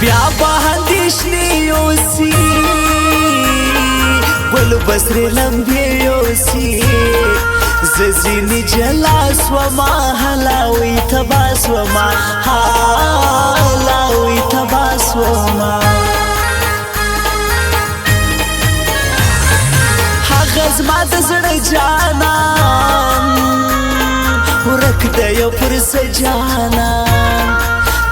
بیا باندې شنې اوسي ګل بسرې لمبې اوسي زینې جلا سوما هلاوي تبا سوما هلاوي تبا سوما هغه زما د زړه جانان ورک دی یو پر سجانان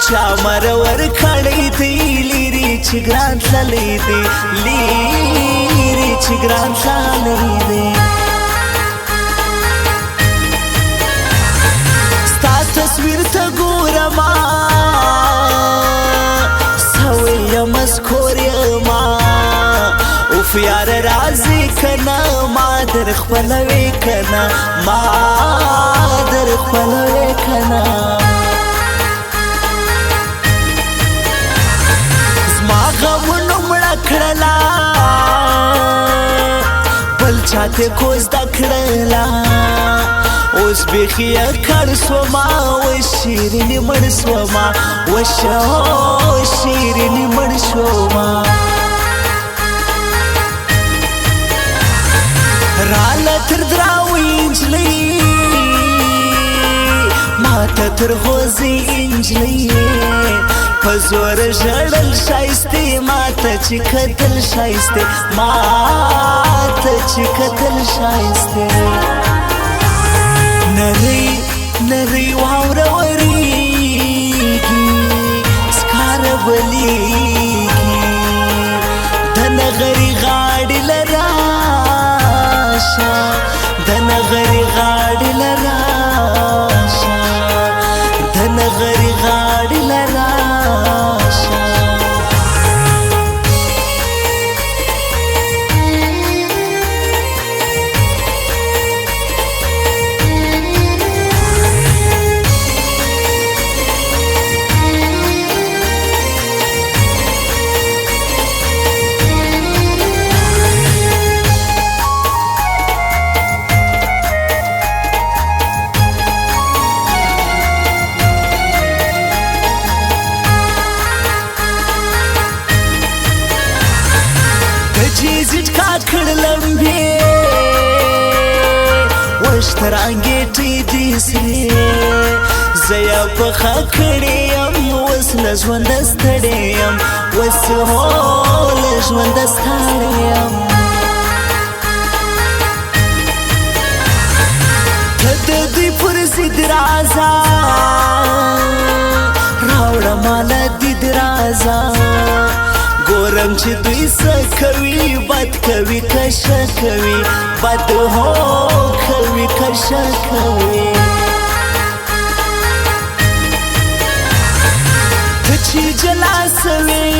چا مرور کړی دی لیري چې ګران تللی دی لیري چې ګران تللی دی ستا تصویر ته ګورما سوی یم اسکور یما اوف یار راځي کنه ما در خپلوي کنه ما در خپلوي کنه غمونو مړه کړلا بل چاته کوز دا کړلا اوس بیخي کړ سوما و شیرینی مړ سوما و شیرینی مړ سوما راله تر دراوي انجلۍ ماته تر غوزي انجلۍ پزور ژړل شایسته ماته چې کتل شایسته ماته چې کتل شایسته نری نری واوره وریږي سکاره بلیږي د نغري غاړې لراشه د نغري غاړې لراشه د نغري غاړې لراشه زیټ کا کړلمبه وشترانګې ټې دې سره زیا په خکړې ام وس لژوند ستړې ام وس هو لژوند ستړې ام ته دې پر زید رازا راوړ مال دې درازا ګورم چې دوی څه کوي بد کوي کشه کوي بد هو کوي کشه کوي ته چې جلا سوې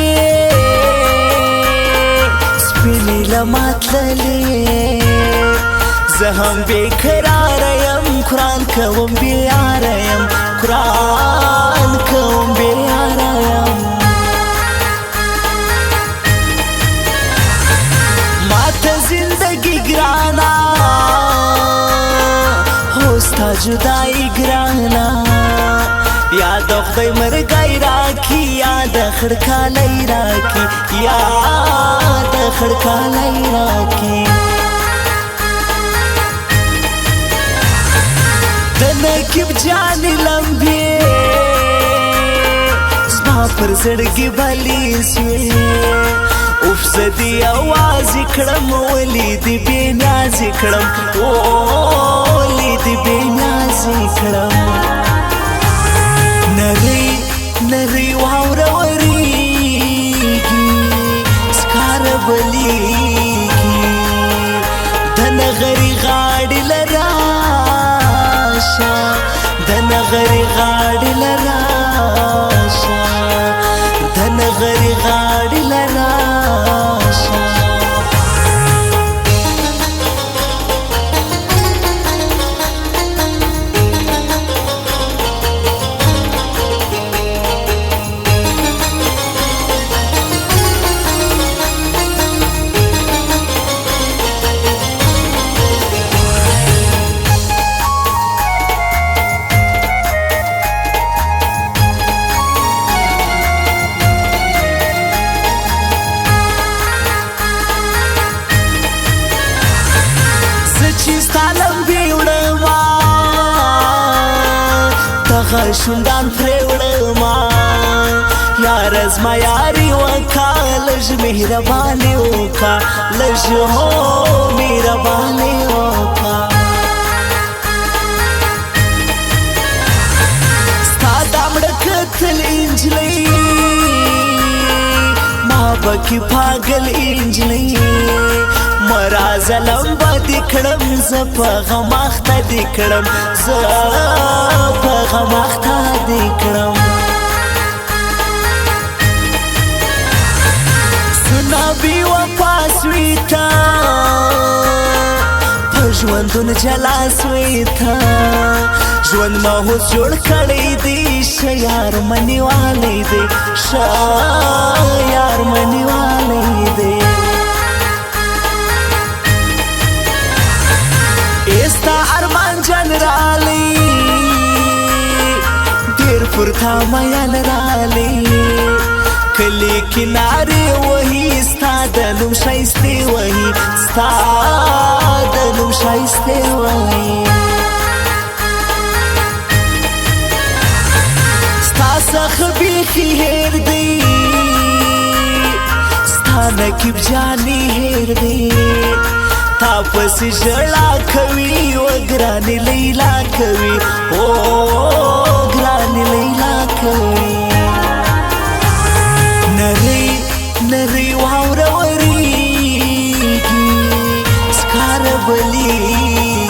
سپینې لمه تللې زه هم بېقراره یم قرآن کوم بېیاره یم قرآن کوم بېیاره یم زندگی گرانا ہوستا جدائی گرانا یاد خدای مرگای راکی یاد خڑکالی راکی یاد خڑکالی راکی دنکیب جانی لمبی زما پر زړګي بلی سوی اوف زدی آواز کړم ولیدی بے نیاز کړم ولیدی بے نیاز کړم نری نری واوره وریږي سکاره بلیږي د نغري غاړې لراشه د نغري غاړې لراشه د نغري غاړې لراشه شوندان پرېوړما یار زما یاري وکا لږ مهرباني وکا لږ هو مهرباني وکا ستا دا مړه کتل انجلۍ ما پکې پاگل انجلۍ مرا ظلم با دی کړم زه په غم اخته دی کړم زه په غم اخته دی کړم سنا بی وفا سوی تا په ژوندون جلا سوی تا ژوند ما اوس جوړ کړی دی ښه یار منې والی دی ښه یار منې والی دی ستا ارمان جان رالی ډېر پر تا میان رالی کلی کنارې وهي ستا د نوم ښایستې وهي ستا د نوم ښایستې وهي ستا څخه بیخي هېر دی ستا نقیب جانې هېر دی تا پسې ژړا کوي و ګرانې لیلا کوي او ګرانې لیلا کوي نری نری واوره ورېږي سکاره بلیږي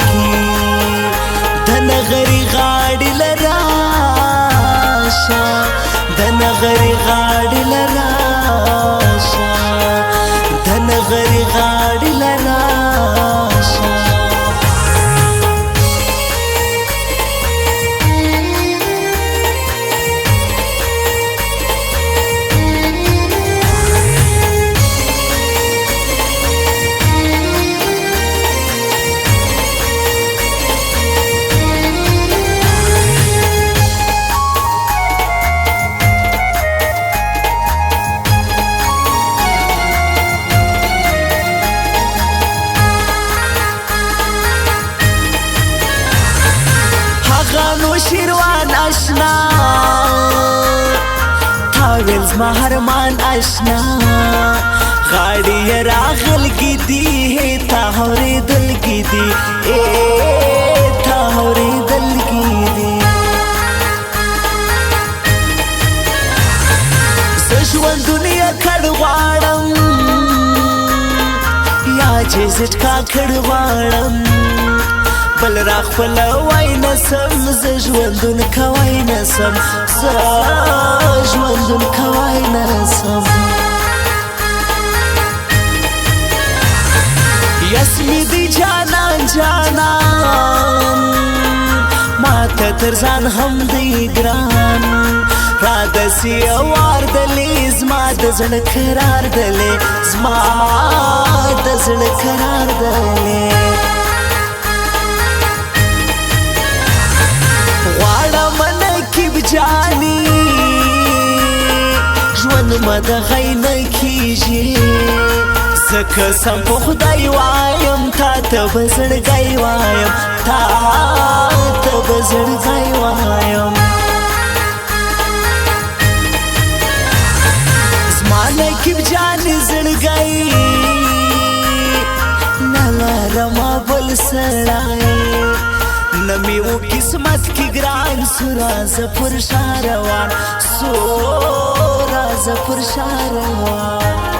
د نغري غاړې له راشه د نغري غاړې له راشه د نغري غاړې له راشه شیروان اشنا تاویل زما هرمان اشنا غاړې یې راغلګي دي تا اورېدلګي دي تا اورېدلګي دي زه ژوندون یې کړ غواړم یا چې زټکا کړ غواړم بل را خپل وای نسم زه ژوندون کوای نسم زه ژوندون کوای نسم یسمی دی جانان جانان ما ته تر ځان هم دی ګران را داسې وار دلې زما د زړه قرار دلې زما د زړه قرار دلې غواړم نقیب جاني ژوند مه د غی نه کېږي زه قسم په خدای وایم تا ته به زړګی وایم تا ته به زړګی وایم زما نقیب جاني زړګی نه لرمه بل سړی نمی و قسمت کی گران سو راز پر شاروان سو راز پر شاروان